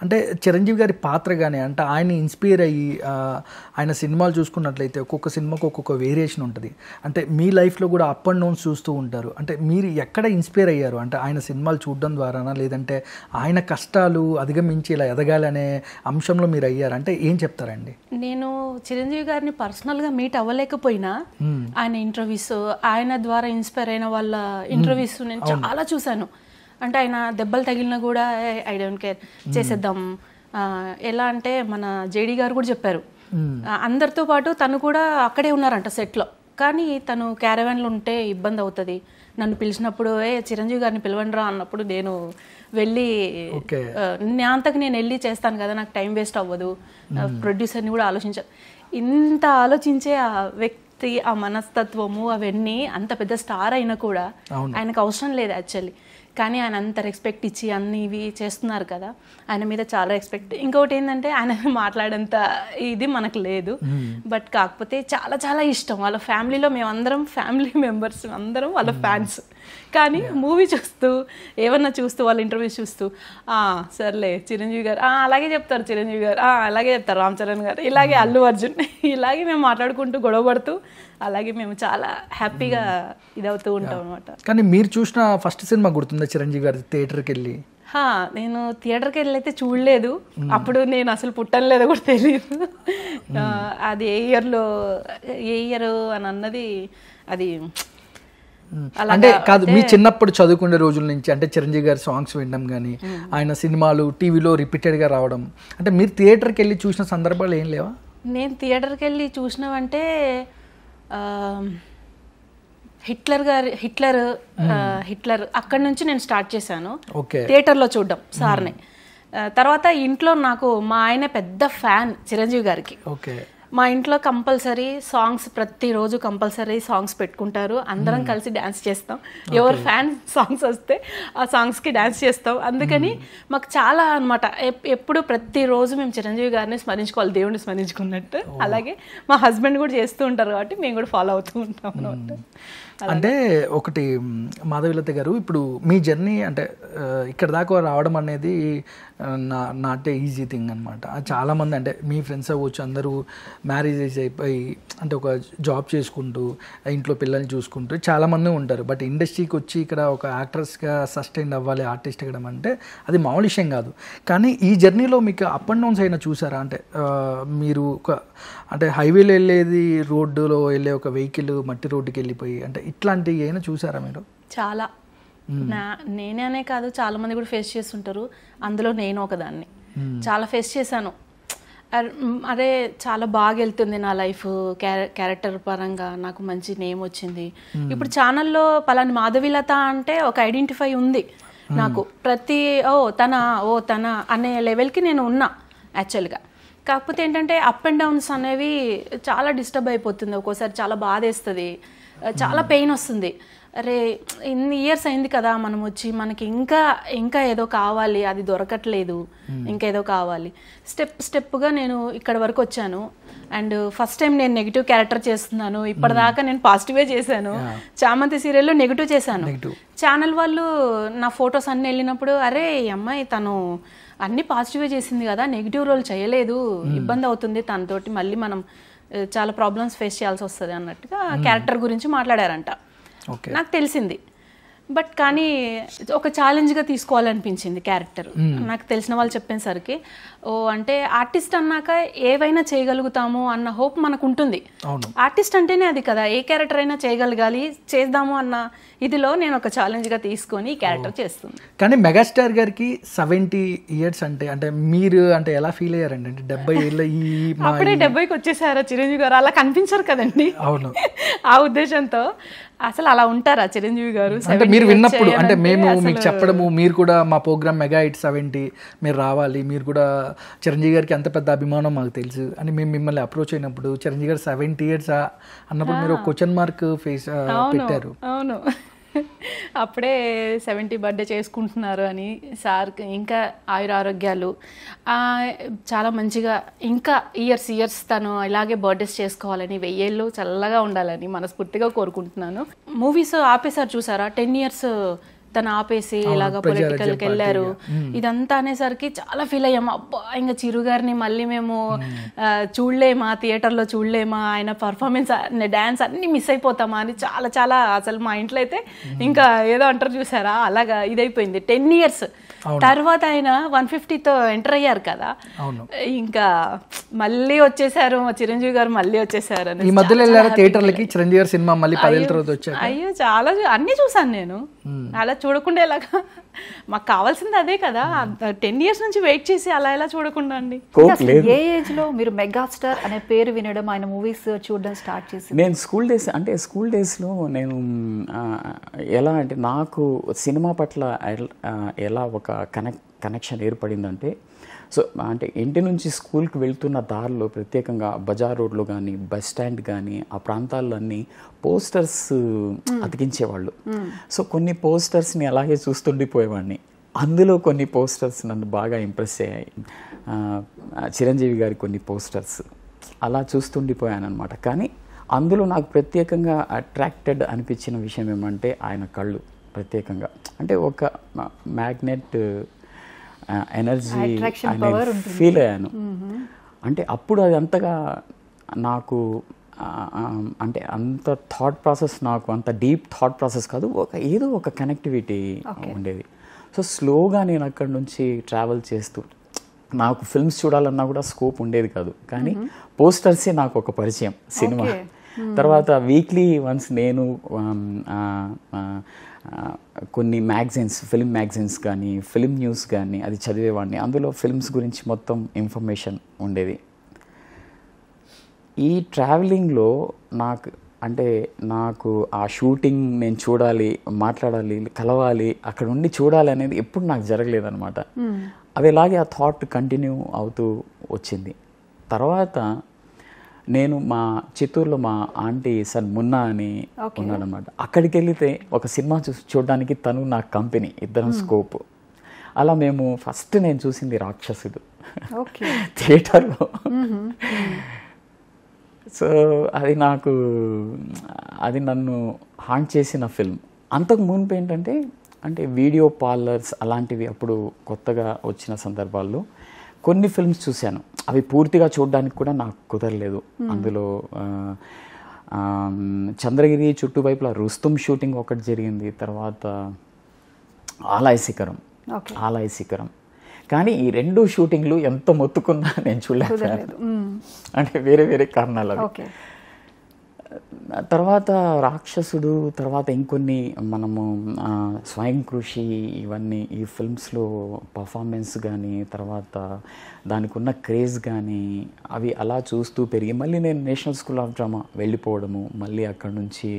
అంటే చిరంజీవి గారి పాత్ర కానీ అంటే ఆయన ఇన్స్పైర్ అయ్యి ఆయన సినిమాలు చూసుకున్నట్లయితే ఒక్కొక్క సినిమాకు ఒక్కొక్క వేరియేషన్ ఉంటుంది. అంటే మీ లైఫ్లో కూడా అప్ అండ్ డౌన్స్ చూస్తూ ఉంటారు. అంటే మీరు ఎక్కడ ఇన్స్పైర్ అయ్యారు? అంటే ఆయన సినిమాలు చూడడం ద్వారానా, లేదంటే ఆయన కష్టాలు అధిగమించి ఇలా ఎదగాలనే అంశంలో మీరు అయ్యారు అంటే ఏం చెప్తారండి? నేను చిరంజీవి గారిని పర్సనల్గా మీట్ అవ్వలేకపోయినా ఆయన ఇంటర్వ్యూస్, ఆయన ద్వారా ఇన్స్పైర్ అయిన వాళ్ళ ఇంటర్వ్యూస్ నేను చాలా చూశాను. అంటే ఆయన దెబ్బలు తగిలినా కూడా ఐ డోంట్ కేర్, చేసేద్దాం. ఎలా అంటే మన జేడీ గారు కూడా చెప్పారు, అందరితో పాటు తను కూడా అక్కడే ఉన్నారంట సెట్లో, కానీ తను క్యారవాన్లో ఉంటే ఇబ్బంది అవుతుంది, నన్ను పిలిచినప్పుడు చిరంజీవి గారిని పిలవండి రా అన్నప్పుడు నేను వెళ్ళి నా అంతకు నేను వెళ్ళి చేస్తాను కదా, నాకు టైం వేస్ట్ అవ్వదు, ప్రొడ్యూసర్ని కూడా ఆలోచించాను. ఇంత ఆలోచించే ఆ వ్యక్తి, ఆ మనస్తత్వము అవన్నీ, అంత పెద్ద స్టార్ అయినా కూడా ఆయనకు అవసరం లేదు యాక్చువల్లీ, కానీ ఆయన అంత రెస్పెక్ట్ ఇచ్చి అన్ని ఇవి చేస్తున్నారు కదా, ఆయన మీద చాలా రెస్పెక్ట్. ఇంకొకటి ఏంటంటే ఆయన మాట్లాడేంత ఇది మనకు లేదు, బట్ కాకపోతే చాలా చాలా ఇష్టం. వాళ్ళ ఫ్యామిలీలో మేమందరం ఫ్యామిలీ మెంబర్స్ అందరం వాళ్ళ ఫ్యాన్స్. కానీ మూవీ చూస్తూ ఏమన్నా చూస్తూ వాళ్ళ ఇంటర్వ్యూస్ చూస్తూ సర్లే చిరంజీవి గారు అలాగే చెప్తారు, చిరంజీవి గారు అలాగే చెప్తారు, రామ్ చరణ్ గారు ఇలాగే, అల్లు అర్జున్ ఇలాగే మేము మాట్లాడుకుంటూ గొడవపడుతూ అలాగే మేము చాలా హ్యాపీగా ఇదవుతూ ఉంటాం అనమాట. కానీ మీరు చూసిన ఫస్ట్ సినిమా గుర్తుందా చిరంజీవి గారి థియేటర్కి వెళ్ళి? నేను థియేటర్కి వెళ్ళి అయితే చూడలేదు, అప్పుడు నేను అసలు పుట్టను లేదో కూడా తెలియదు. అది ఏ ఇయర్ అని అన్నది అది అంటే కాదు, మీ చిన్నప్పుడు చదువుకునే రోజుల నుంచి అంటే చిరంజీవి గారి సాంగ్స్ వినడం కానీ ఆయన సినిమాలు టీవీలో రిపీటెడ్గా రావడం, అంటే మీరు థియేటర్కి వెళ్ళి చూసిన సందర్భాలు ఏం లేవా? నేను థియేటర్కి వెళ్ళి చూసినవంటే హిట్లర్ అక్కడి నుంచి నేను స్టార్ట్ చేశాను థియేటర్లో చూడడం సార్ని. తర్వాత ఇంట్లో నాకు మా ఆయన పెద్ద ఫ్యాన్ చిరంజీవి గారికి. మా ఇంట్లో కంపల్సరీ సాంగ్స్, ప్రతిరోజు కంపల్సరీ సాంగ్స్ పెట్టుకుంటారు, అందరం కలిసి డ్యాన్స్ చేస్తాం. ఎవరు ఫ్యాన్ సాంగ్స్ వస్తే ఆ సాంగ్స్కి డ్యాన్స్ చేస్తాం. అందుకని మాకు చాలా అనమాట, ఎప్పుడు ప్రతిరోజు మేము చిరంజీవి గారిని స్మరించుకోవాలి, దేవుడిని స్మరించుకున్నట్టు. అలాగే మా హస్బెండ్ కూడా చేస్తూ ఉంటారు కాబట్టి మేము కూడా ఫాలో అవుతూ ఉంటాం అన్నమాట. అంటే ఒకటి మాధవీలత గారు, ఇప్పుడు మీ జర్నీ అంటే ఇక్కడ దాకా రావడం అనేది నాట్ ఈజీ థింగ్ అనమాట. చాలామంది అంటే మీ ఫ్రెండ్స్ అవ్వచ్చు, అందరూ మ్యారేజెస్ అయిపోయి అంటే ఒక జాబ్ చేసుకుంటూ ఇంట్లో పిల్లల్ని చూసుకుంటూ చాలామంది ఉంటారు. బట్ ఇండస్ట్రీకి వచ్చి ఇక్కడ ఒక యాక్ట్రెస్గా సస్టైన్ అవ్వాలి, ఆర్టిస్ట్ అవ్వడం అంటే అది మామూలు విషయం కాదు. కానీ ఈ జర్నీలో మీకు అప్ అండ్ డౌన్స్ అయినా చూసారా? అంటే మీరు ఒక అంటే హైవేలో వెళ్ళేది, రోడ్డులో వెళ్ళే ఒక వెహికల్ మట్టి రోడ్డుకి వెళ్ళిపోయి అంటే ఇట్లాంటివి అయినా చూసారా మీరు? చాలా, నేనే అనే కాదు చాలా మంది కూడా ఫేస్ చేస్తుంటారు, అందులో నేను ఒకదాన్ని. చాలా ఫేస్ చేశాను. అరే చాలా బాగా వెళ్తుంది నా లైఫ్, క్యారెక్టర్ పరంగా నాకు మంచి నేమ్ వచ్చింది. ఇప్పుడు ఛానల్లో పలాని మాధవీలత అంటే ఒక ఐడెంటిఫై ఉంది నాకు, ప్రతి తన అనే లెవెల్కి నేను ఉన్నా యాక్చువల్గా. కాకపోతే ఏంటంటే అప్ అండ్ డౌన్స్ అనేవి చాలా డిస్టర్బ్ అయిపోతుంది, ఒక్కోసారి చాలా బాధ వేస్తుంది, చాలా పెయిన్ వస్తుంది. అరే ఇన్ని ఇయర్స్ అయింది కదా మనం వచ్చి, మనకి ఇంకా ఏదో కావాలి, అది దొరకట్లేదు, ఇంకా ఏదో కావాలి. స్టెప్గా నేను ఇక్కడ వరకు వచ్చాను. అండ్ ఫస్ట్ టైం నేను నెగిటివ్ క్యారెక్టర్ చేస్తున్నాను, ఇప్పటిదాకా నేను పాజిటివే చేశాను. చామంతి సీరియల్లో నెగిటివ్ చేశాను. ఛానల్ వాళ్ళు నా ఫొటోస్ అన్నీ వెళ్ళినప్పుడు అరే ఈ అమ్మాయి తను అన్ని పాజిటివే చేసింది కదా, నెగిటివ్ రోల్ చేయలేదు, ఇబ్బంది అవుతుంది తనతోటి, మళ్ళీ మనం చాలా ప్రాబ్లమ్స్ ఫేస్ చేయాల్సి వస్తుంది అన్నట్టుగా క్యారెక్టర్ గురించి మాట్లాడారంట. నాకు తెలిసింది, బట్ కానీ ఒక ఛాలెంజ్గా తీసుకోవాలనిపించింది క్యారెక్టర్. నాకు తెలిసిన వాళ్ళు చెప్పేసరికి అంటే ఆర్టిస్ట్ అన్నాక ఏవైనా చేయగలుగుతాము అన్న హోప్ మనకు ఉంటుంది. ఆర్టిస్ట్ అంటేనే అది కదా, ఏ క్యారెక్టర్ అయినా చేయగలగాలి, చేద్దాము అన్న ఇదిలో నేను ఒక ఛాలెంజ్గా తీసుకొని ఈ క్యారెక్టర్ చేస్తుంది. కానీ మెగాస్టార్ గారికి 70 years అంటే మీరు అంటే ఎలా ఫీల్ అయ్యారండి? అంటే 70 ఏళ్ళ అప్పుడే 70కి వచ్చేసారా చిరంజీవి గారు? అలా కనిపించారు కదండి. అవును, ఆ ఉద్దేశంతో అసలు అలా ఉంటారా చిరంజీవి గారు? అంటే మీరు విన్నప్పుడు అంటే మేము మీకు చెప్పడము, మీరు కూడా మా ప్రోగ్రామ్ మెగా హిట్ 70 మీరు రావాలి, మీరు కూడా చిరంజీవి గారికి అంత పెద్ద అభిమానం మాకు తెలుసు అని మేము మిమ్మల్ని అప్రోచ్ అయినప్పుడు చిరంజీవి గారు 70 years అన్నప్పుడు మీరు ఒక క్వశ్చన్ మార్క్ ఫేస్ పెట్టారు. అవును, అప్పుడే 70 బర్త్డే చేసుకుంటున్నారు అని సార్కి ఇంకా ఆయురారోగ్యాలు, చాలా మంచిగా ఇంకా ఇయర్స్ తను ఇలాగే బర్త్డేస్ చేసుకోవాలని, 1000 ఏళ్ళు చల్లగా ఉండాలని మనస్ఫూర్తిగా కోరుకుంటున్నాను. మూవీస్ ఆపేసారు చూసారా, 10 years తను ఆపేసి ఇలాగ పొలిటికల్కి వెళ్ళారు. ఇదంతా అనేసరికి చాలా ఫీల్ అయ్యాము. అబ్బా ఇంకా చిరు గారిని మళ్ళీ మేము చూడలేమా, థియేటర్లో చూడలేమా, ఆయన పర్ఫార్మెన్స్, డ్యాన్స్ అన్ని మిస్ అయిపోతామా అని చాలా చాలా అసలు మా ఇంట్లో అయితే ఇంకా ఏదో అంటారు చూసారా అలాగా ఇదైపోయింది. 10 years తర్వాత ఆయన 150తో ఎంటర్ అయ్యారు కదా, ఇంకా మళ్ళీ వచ్చేసారు మా చిరంజీవి గారు, మళ్ళీ వచ్చేసారు. ఈ మధ్యలో వెళ్ళారా థియేటర్లకి చిరంజీవి గారి సినిమా మళ్ళీ 10 ఏళ్ళ తర్వాత వచ్చారు? అయ్యో చాలా అన్ని చూసాను నేను, అలా చూడకుండా ఎలాగా, మాకు కావాల్సింది అదే కదా, 10 years నుంచి వెయిట్ చేసి అలా ఎలా చూడకుండా అండి. ఏ ఏజ్ లో మీరు మెగాస్టార్ అనే పేరు వినడం, ఆయన మూవీస్ చూడడం స్టార్ట్ చేసి? నేను స్కూల్ డేస్లో నేను ఎలా అంటే నాకు సినిమా పట్ల ఎలా ఒక కనెక్షన్ ఏర్పడిందంటే, సో అంటే ఇంటి నుంచి స్కూల్కి వెళ్తున్న దారిలో ప్రత్యేకంగా బజార్ రోడ్లో కానీ బస్ స్టాండ్ కానీ ఆ ప్రాంతాల్లో అన్నీ పోస్టర్స్ అతికించేవాళ్ళు. సో కొన్ని పోస్టర్స్ని అలాగే చూస్తుండిపోయేవాడిని. అందులో కొన్ని పోస్టర్స్ నన్ను బాగా ఇంప్రెస్ అయ్యాయి. చిరంజీవి గారి కొన్ని పోస్టర్స్ అలా చూస్తుండిపోయాను అనమాట. కానీ అందులో నాకు ప్రత్యేకంగా అట్రాక్టెడ్ అనిపించిన విషయం ఏమంటే ఆయన కళ్ళు ప్రత్యేకంగా, అంటే ఒక మ్యాగ్నెట్ ఎనర్జీ ఫీల్ అయ్యాను. అంటే అప్పుడు అది అంతగా నాకు అంటే అంత థాట్ ప్రాసెస్, నాకు అంత డీప్ థాట్ ప్రాసెస్ కాదు, ఏదో ఒక కనెక్టివిటీ ఉండేది. సో స్లోగా నేను అక్కడి నుంచి ట్రావెల్ చేస్తూ, నాకు ఫిల్మ్స్ చూడాలన్నా కూడా స్కోప్ ఉండేది కాదు, కానీ పోస్టర్సే నాకు ఒక పరిచయం సినిమా. తర్వాత వీక్లీ వన్స్ నేను కొన్ని మ్యాగజైన్స్, ఫిల్మ్ మ్యాగజైన్స్ కానీ ఫిల్మ్ న్యూస్ కానీ అది చదివేవాడిని. అందులో ఫిల్మ్స్ గురించి మొత్తం ఇన్ఫర్మేషన్ ఉండేది. ఈ ట్రావెలింగ్లో నాకు ఆ షూటింగ్ నేను చూడాలి, మాట్లాడాలి, కలవాలి, అక్కడ ఉండి చూడాలి అనేది ఎప్పుడు నాకు జరగలేదన్నమాట. అవి ఇలాగే ఆ థాట్ కంటిన్యూ అవుతూ వచ్చింది. తర్వాత నేను మా చిత్తూరులో మా ఆంటీ సన్ మున్నా అని ఉన్నాడనమాట. అక్కడికి వెళితే ఒక సినిమా చూడడానికి తను నా కంపెనీ, ఇద్దరం స్కోప్. అలా మేము ఫస్ట్ నేను చూసింది రాక్షసుడు థియేటర్లో. సో అది నన్ను హాంట్ చేసిన ఫిల్మ్. అంతకు మునుపు ఏంటంటే వీడియో పార్లర్స్ అలాంటివి అప్పుడు కొత్తగా వచ్చిన సందర్భాల్లో కొన్ని ఫిల్మ్స్ చూశాను. అవి పూర్తిగా చూడడానికి కూడా నాకు కుదరలేదు. అందులో చంద్రగిరి చుట్టువైపులా రుస్తుం షూటింగ్ ఒకటి జరిగింది. తర్వాత ఆలయ శిఖరం. కానీ ఈ 2 షూటింగ్లు ఎంత మొత్తుకున్నా నేను చూడలేకపోయాను. అంటే వేరే వేరే కారణాలు అవి. తర్వాత రాక్షసుడు, తర్వాత ఇంకొన్ని మనము స్వయం కృషి, ఇవన్నీ ఈ ఫిల్మ్స్లో పర్ఫార్మెన్స్ కానీ తర్వాత దానికి ఉన్న క్రేజ్ కానీ అవి అలా చూస్తూ పెరిగి మళ్ళీ నేను నేషనల్ స్కూల్ ఆఫ్ డ్రామా వెళ్ళిపోవడము, మళ్ళీ అక్కడ నుంచి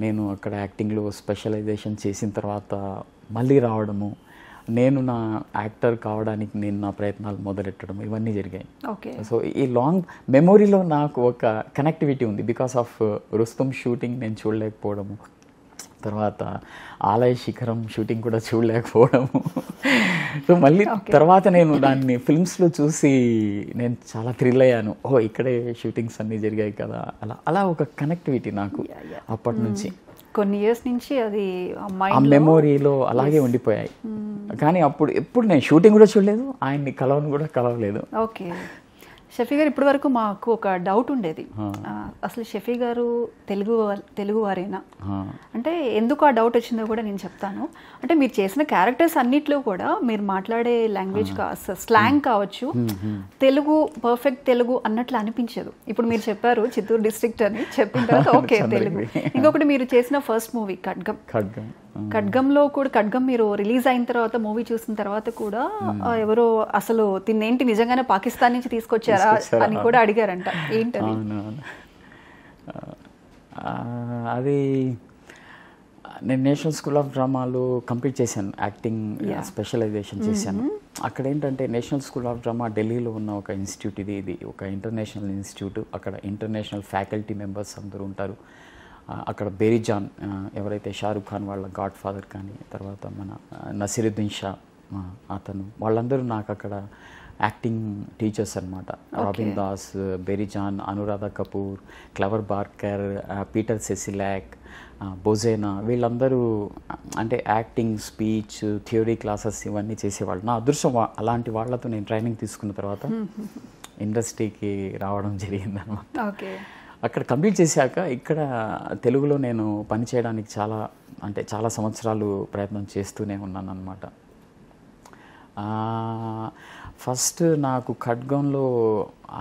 నేను అక్కడ యాక్టింగ్లో స్పెషలైజేషన్ చేసిన తర్వాత మళ్ళీ రావడము, నేను నా యాక్టర్ కావడానికి నేను నా ప్రయత్నాలు మొదలెట్టడం, ఇవన్నీ జరిగాయి. సో ఈ లాంగ్ మెమొరీలో నాకు ఒక కనెక్టివిటీ ఉంది బికాస్ ఆఫ్ రుస్తుం షూటింగ్ నేను చూడలేకపోవడము, తర్వాత ఆలయ శిఖరం షూటింగ్ కూడా చూడలేకపోవడము. సో మళ్ళీ తర్వాత నేను దాన్ని ఫిల్మ్స్లో చూసి నేను చాలా థ్రిల్ అయ్యాను. ఇక్కడే షూటింగ్స్ అన్నీ జరిగాయి కదా, అలా ఒక కనెక్టివిటీ నాకు అప్పటి నుంచి కొన్ని ఇయర్స్ నుంచి అది ఆ మెమొరీలో అలాగే ఉండిపోయాయి. కానీ ఎప్పుడు నేను షూటింగ్ కూడా చూడలేదు, ఆయన్ని కలవలేదు. ఓకే. షఫీ గారు, ఇప్పటి వరకు మాకు ఒక డౌట్ ఉండేది, అసలు షఫీ గారు తెలుగు వారేనా అంటే ఎందుకు ఆ డౌట్ వచ్చిందో కూడా నేను చెప్తాను. అంటే మీరు చేసిన క్యారెక్టర్స్ అన్నిట్లో కూడా మీరు మాట్లాడే లాంగ్వేజ్ స్లాంగ్ కావచ్చు, తెలుగు పర్ఫెక్ట్ తెలుగు అన్నట్లు అనిపించదు. ఇప్పుడు మీరు చెప్పారు చిత్తూరు డిస్ట్రిక్ట్ అని, చెప్పిన తర్వాత ఓకే తెలుగు. ఇంకొకటి మీరు చేసిన ఫస్ట్ మూవీ ఖడ్గంలో కూడా, ఖడ్గం మీరు రిలీజ్ అయిన తర్వాత మూవీ చూసిన తర్వాత కూడా ఎవరో అసలు తిన్నేంటి నిజంగానే పాకిస్తాన్ నుంచి తీసుకొచ్చారా అని కూడా అడిగారంట. ఏంటది? అది నేను నేషనల్ స్కూల్ ఆఫ్ డ్రామాలో కంప్లీట్ చేశాను, యాక్టింగ్ స్పెషలైజేషన్ చేశాను. అక్కడ ఏంటంటే నేషనల్ స్కూల్ ఆఫ్ డ్రామా ఢిల్లీలో ఉన్న ఒక ఇన్స్టిట్యూట్, ఇది ఒక ఇంటర్నేషనల్ ఇన్స్టిట్యూట్. అక్కడ ఇంటర్నేషనల్ ఫ్యాకల్టీ మెంబర్స్ అందరూ ఉంటారు. అక్కడ బేరీజాన్ ఎవరైతే షారుఖ్ ఖాన్ వాళ్ళ గాడ్ ఫాదర్ కానీ, తర్వాత మన నసీరుద్దీన్ షా అతను, వాళ్ళందరూ నాకు అక్కడ యాక్టింగ్ టీచర్స్ అనమాట. రాబిన్ దాస్, బెరిజాన్, Anuradha Kapoor, Clover Barker, Peter సెసిలాక్, బొజేనా, వీళ్ళందరూ అంటే యాక్టింగ్, స్పీచ్, థియరీ క్లాసెస్ ఇవన్నీ చేసేవాళ్ళు. నా అదృష్టం అలాంటి వాళ్ళతో నేను ట్రైనింగ్ తీసుకున్న తర్వాత ఇండస్ట్రీకి రావడం జరిగిందనమాట. ఓకే. అక్కడ కంప్లీట్ చేశాక ఇక్కడ తెలుగులో నేను పనిచేయడానికి చాలా సంవత్సరాలు ప్రయత్నం చేస్తూనే ఉన్నాను అనమాట. ఫస్ట్ నాకు ఖడ్గంలో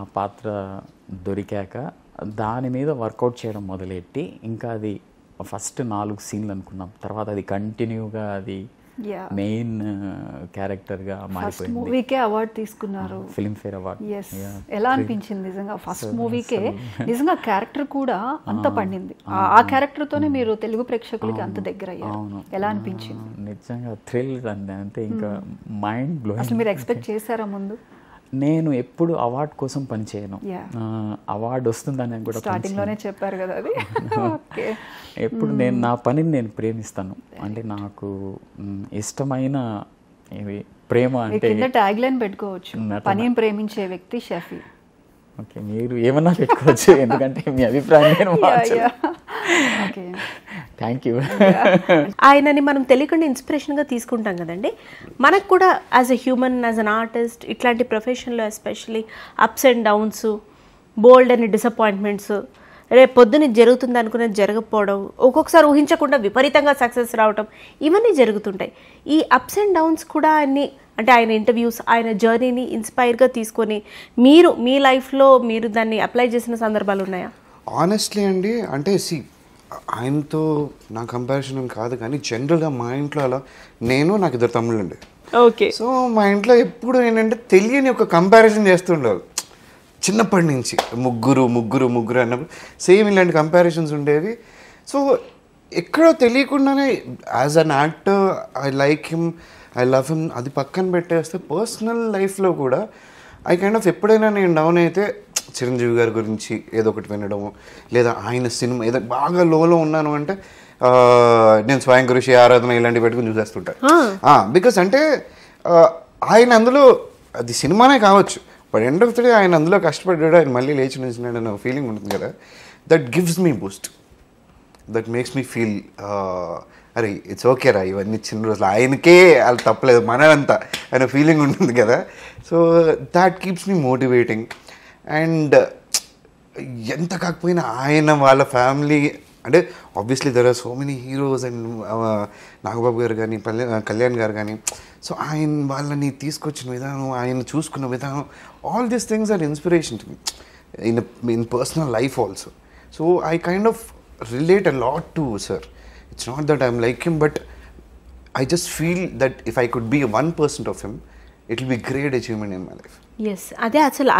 ఆ పాత్ర దొరికాక దాని మీద వర్కౌట్ చేయడం మొదలెట్టి ఇంకా అది ఫస్ట్ 4 సీన్లు అనుకున్నాం. తర్వాత అది కంటిన్యూగా అది మెయిన్ క్యారెక్టర్గా మారిపోయింది. మూవీకే అవార్డు తీసుకున్నారు, ఫిల్మ్ఫేర్ అవార్డు. ఎలా అనిపించింది నిజంగా? ఫస్ట్ మూవీకే నిజంగా క్యారెక్టర్ కూడా అంత పండింది. ఆ క్యారెక్టర్తోనే మీరు తెలుగు ప్రేక్షకులకి అంత దగ్గర అయ్యారు. ఎలా అనిపించింది? నిజంగా థ్రిల్ అంటే ఇంకా మైండ్ బ్లోయింగ్. అసలు మీరు ఎక్స్పెక్ట్ చేశారా ముందు? నేను ఎప్పుడు అవార్డు కోసం పనిచేయను, అవార్డు వస్తుందని కూడా స్టార్టింగ్లోనే చెప్పారు కదా అది. ఎప్పుడు నా పనిని నేను ప్రేమిస్తాను. అంటే నాకు ఇష్టమైన ఇవి ప్రేమ అంటే ట్యాగ్ లైన్ పెట్టుకోవచ్చు, పనిని ప్రేమించే వ్యక్తి షఫీ. ఓకే, మీరు ఏమన్నా పెట్టుకోవచ్చు, ఎందుకంటే మీ అభిప్రాయం. Thank you. ఆయనని మనం తెలియకుండా ఇన్స్పిరేషన్గా తీసుకుంటాం కదండి. మనకు కూడా as a human, as an artist, ఇట్లాంటి ప్రొఫెషన్లో ఎస్పెషలీ అప్స్ అండ్ డౌన్స్, బోల్డ్ అని డిసప్పాయింట్మెంట్స్, రేపు పొద్దున జరుగుతుంది అనుకునేది జరగకపోవడం, ఒక్కొక్కసారి ఊహించకుండా విపరీతంగా సక్సెస్ రావడం, ఇవన్నీ జరుగుతుంటాయి. ఈ అప్స్ అండ్ డౌన్స్ కూడా అన్ని అంటే ఆయన ఇంటర్వ్యూస్, ఆయన జర్నీని ఇన్స్పైర్గా తీసుకొని మీరు మీ లైఫ్లో మీరు దాన్ని అప్లై చేసిన సందర్భాలు ఉన్నాయా? ఆనెస్ట్లీ అండి, అంటే ఆయనతో నా కంపారిజన్ కాదు కానీ జనరల్గా మా ఇంట్లో అలా నాకు 2 తమ్ముళ్ళు అండి. ఓకే. సో మా ఇంట్లో ఎప్పుడు ఏంటంటే తెలియని ఒక కంపారిజన్ చేస్తుండేవాళ్ళు చిన్నప్పటి నుంచి. ముగ్గురు అన్నప్పుడు సేమ్ ఇలాంటి కంపారిజన్స్ ఉండేవి. సో ఎక్కడో తెలియకుండానే as an actor I like him, I love him, అది పక్కన పెట్టేస్తే పర్సనల్ లైఫ్లో కూడా ఐ కైండ్ ఆఫ్ ఎప్పుడైనా నేను డౌన్ అయితే చిరంజీవి గారి గురించి ఏదో ఒకటి వినడము, లేదా ఆయన సినిమా ఏదో బాగా లోలో ఉన్నాను అంటే నేను స్వయం కృషి, ఆరాధన ఇలాంటివి పెట్టుకుని చూసేస్తుంటాను. బికాస్ అంటే ఆయన అందులో అది సినిమానే కావచ్చు, but end of the day ఆయన అందులో కష్టపడ్డాడు, ఆయన మళ్ళీ లేచి నిలిచినాడు అనే ఫీలింగ్ ఉంటుంది కదా. That gives me Boost, that makes me feel అరే ఇట్స్ ఓకే రా, ఇవన్నీ చిన్న రోజులు, ఆయనకే వాళ్ళు తప్పలేదు మనంతా అనే ఫీలింగ్ ఉంటుంది కదా. So that keeps me motivating. And ఎంత కాకపోయినా ఆయన వాళ్ళ ఫ్యామిలీ అంటే obviously there are so many heroes and Nagababu గారు కానీ కళ్యాణ్ గారు కానీ, సో ఆయన వాళ్ళని తీసుకొచ్చిన విధానం, ఆయన చూసుకున్న విధానం, all these things are inspiration to me in personal life also. So I kind of relate a lot to sir. It's not that I'm like him, but I just feel that if I could be 1% of him, it will be great achievement in my life. Yes,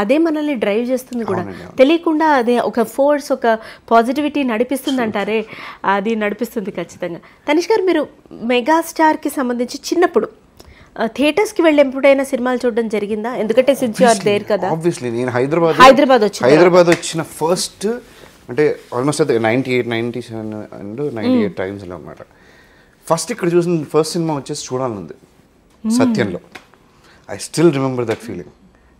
అదే మనల్ని drive చేస్తుంది కూడా, తెలియకుండా అదే ఒక force, ఒక positivity నడిపిస్తుంది అంటారే, అది నడిపిస్తుంది ఖచ్చితంగా. తనిష్ గారు, మీరు మెగాస్టార్కి సంబంధించి చిన్నప్పుడు థియేటర్స్కి వెళ్ళి ఎప్పుడైనా సినిమాలు చూడడం జరిగిందా? ఎందుకంటే సిన్స్ యు ఆర్ దేర్ కదా. ఆబ్వియస్లీ నేను హైదరాబాద్ వచ్చిన ఫస్ట్ అంటే ఆల్మోస్ట్ అది 98, 97 అండ్ 98 టైమ్స్లో అనమాట. ఫస్ట్ ఇక్కడ చూసిన ఫస్ట్ సినిమా వచ్చేసి చూడాలనుంది సత్యంలో. I still remember that feeling.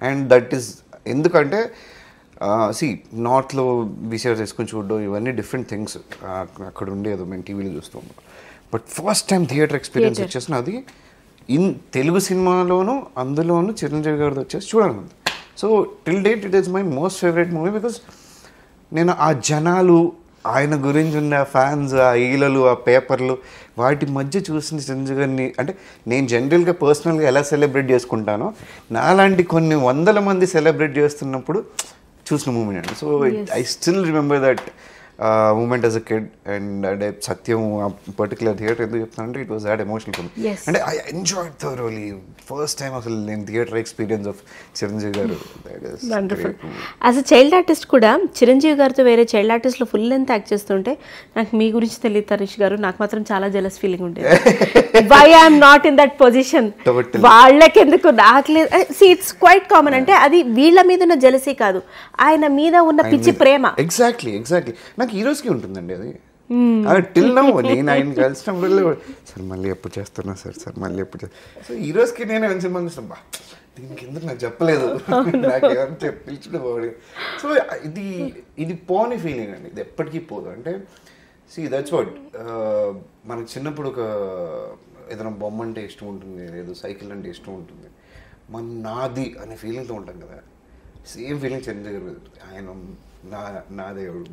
And that is ఎందుకంటే నార్త్లో విషయాలు చేసుకొని చూడడం ఇవన్నీ డిఫరెంట్ థింగ్స్, అక్కడ ఉండేది మేము టీవీలో చూస్తూ ఉంటాం. But first time theatre experience వచ్చేసిన అది తెలుగు సినిమాలోను, అందులోను చిరంజీవి గారిది వచ్చేసి చూడాలనుంది. So till date it is my most favourite movie. Because నేను ఆ జనాలు, ఆయన గురించి ఉన్న ఫ్యాన్స్, ఆ ఈలలు, ఆ పేపర్లు, వాటి మధ్య చూసిన చిరంజీవి గారిని అంటే నేను జనరల్గా పర్సనల్గా ఎలా సెలబ్రేట్ చేసుకుంటానో నాలాంటి కొన్ని 100 మంది సెలబ్రేట్ చేస్తున్నప్పుడు చూసిన మూమెంట్ అండి. So I still remember that moment as a kid. And అంటే సత్యం ఆ పర్టికులర్ థియేటర్ ఎందుకు చెప్తానంటే it was that emotional for me. అంటే I enjoyed thoroughly first time అసలు నేను థియేటర్ ఎక్స్పీరియన్స్ ఆఫ్ చిరంజీవి గారు. యాజ్ అ చైల్డ్ ఆర్టిస్ట్ కూడా చిరంజీవి గారితో వేరే చైల్డ్ ఆర్టిస్ట్లో ఫుల్ లెంత్ యాక్ట్ చేస్తుంటే నాకు మీ గురించి తెలియదు తనిష్ గారు, నాకు మాత్రం చాలా జెలస్ ఫీలింగ్ ఉండేది. Why I'm not in that position, వాళ్ళకెందుకు నాకు లేదు. It's quite common. అంటే అది వీళ్ళ మీద ఉన్న జెలసీ కాదు, ఆయన మీద ఉన్న పిచ్చి ప్రేమ. ఎగ్జాక్ట్లీ నాకు ఈ రోజుకి ఉంటుందండి అది. టిల్ నౌ నేను ఆయన కలిసినప్పుడు సార్ మళ్ళీ ఎప్పుడు చేస్తున్నా సార్ మళ్ళీ ఎప్పుడు చేస్తా. సో ఈ రోజుకి నేను సినిమా చూస్తాను, దీనికి ఎందుకు నాకు చెప్పలేదు, నాకేమంటే పిలిచిన బాగుంది. సో ఇది పోని ఫీలింగ్ అండి, ఇది ఎప్పటికీ పోదు. అంటే దట్స్ వాట్, మనకు చిన్నప్పుడు ఒక ఏదైనా బొమ్మ అంటే ఇష్టం ఉంటుంది, ఏదో సైకిల్ అంటే ఇష్టం ఉంటుంది, నాది అనే ఫీలింగ్తో ఉంటాం కదా. సేమ్ ఫీలింగ్ చిరంజీవి గారు, ఆయన నా దేవుడు,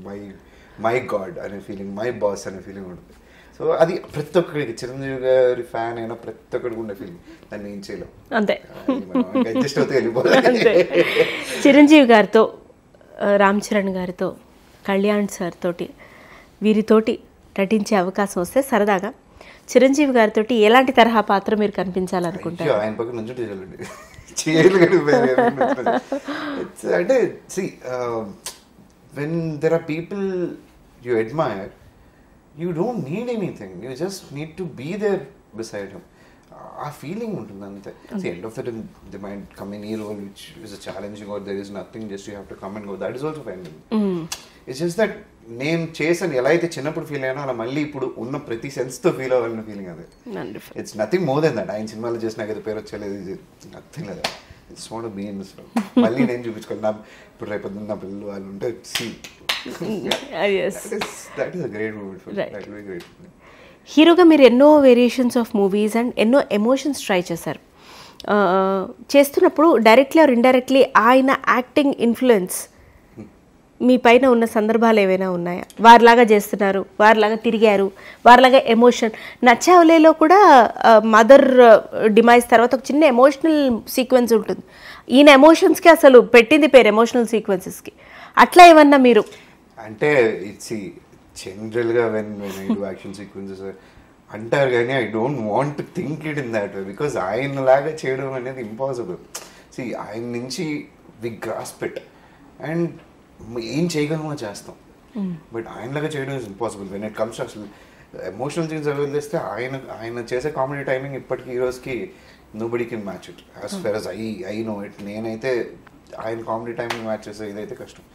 మై గాడ్ అనే ఫీలింగ్, మై బాస్ అనే ఫీలింగ్ ఉంటుంది. సో అది ప్రతి ఒక్కరికి, చిరంజీవి గారి ఫ్యాన్ అయినా ప్రతి ఒక్కరికి ఉండే ఫీలింగ్, దాన్ని ఏం చేయలేం, అంతే. అడ్జస్ట్ అవుతే వెళ్ళిపోవాలి. చిరంజీవి గారితో, రామ్ చరణ్ గారితో, కళ్యాణ్ సార్ తోటి, వీరితోటి నటించే అవకాశం వస్తే సరదాగా చిరంజీవి గారితో ఎలాంటి తరహా పాత్ర మీరు కనిపించాలనుకుంటారు? ఆయన పక్కన నుంచి చేయాలి. అంటే when there are people you admire, you don't need anything, you just need to be there beside him. ఆ ఫీలింగ్ ఉంటుంది అంతే. End of the day they might come in ఈ role which is a challenging or there is nothing, just you have to come and go, that is also fine. It's just that నేను చేసాను ఎలా అయితే చిన్నప్పుడు feel అయినా అలా మళ్ళీ ఇప్పుడు ఉన్న ప్రతి సెన్స్తో ఫీల్ అవ్వాలన్న ఫీలింగ్ అదే. It's nothing more than that. ఆయన సినిమాలో చేసిన నాకు పేరు వచ్చేది నథింగ్ లేదు. It's want be in this role. మళ్ళీ నేను చూపించుకోవాలి, నా ఇప్పుడు రేపు నా పిల్లలు వాళ్ళు ఉంటే that is a great moment for me, that will be great. హీరోగా మీరు ఎన్నో వేరియేషన్స్ ఆఫ్ మూవీస్ అండ్ ఎన్నో ఎమోషన్స్ ట్రై చేశారు. చేస్తున్నప్పుడు డైరెక్ట్లీ ఆర్ ఇండైరెక్ట్లీ ఆయన యాక్టింగ్ ఇన్ఫ్లుయెన్స్ మీ పైన ఉన్న సందర్భాలు ఏవైనా ఉన్నాయా? వారిలాగా చేస్తున్నారు, వారిలాగా తిరిగారు, వారిలాగా ఎమోషన్. నచ్చావలేలో కూడా మదర్ డిమైజ్ తర్వాత ఒక చిన్న ఎమోషనల్ సీక్వెన్స్ ఉంటుంది. ఈయన ఎమోషన్స్కి అసలు పెట్టింది పేరు ఎమోషనల్ సీక్వెన్సెస్కి. అట్లా ఏమన్నా మీరు అంటే ఇట్స్ జనరల్గా when I do action sequences అంటారు కానీ I don't want to think it in that way, because ఆయనలాగా చేయడం అనేది ఇంపాసిబుల్. ఆయన నుంచి వి గ్రాస్ప్ ఇట్ అండ్ ఏం చేయగలమో చేస్తాం, బట్ ఆయనలాగా చేయడం is impossible. When it comes అసలు ఎమోషనల్ సీన్స్ అవైల్ చేస్తే ఆయన చేసే కామెడీ టైమింగ్ ఇప్పటికీ హీరోస్కి nobody can match it as far as I know it. నేనైతే ఆయన కామెడీ టైమింగ్ మ్యాచ్ చేసే ఇదైతే కష్టం.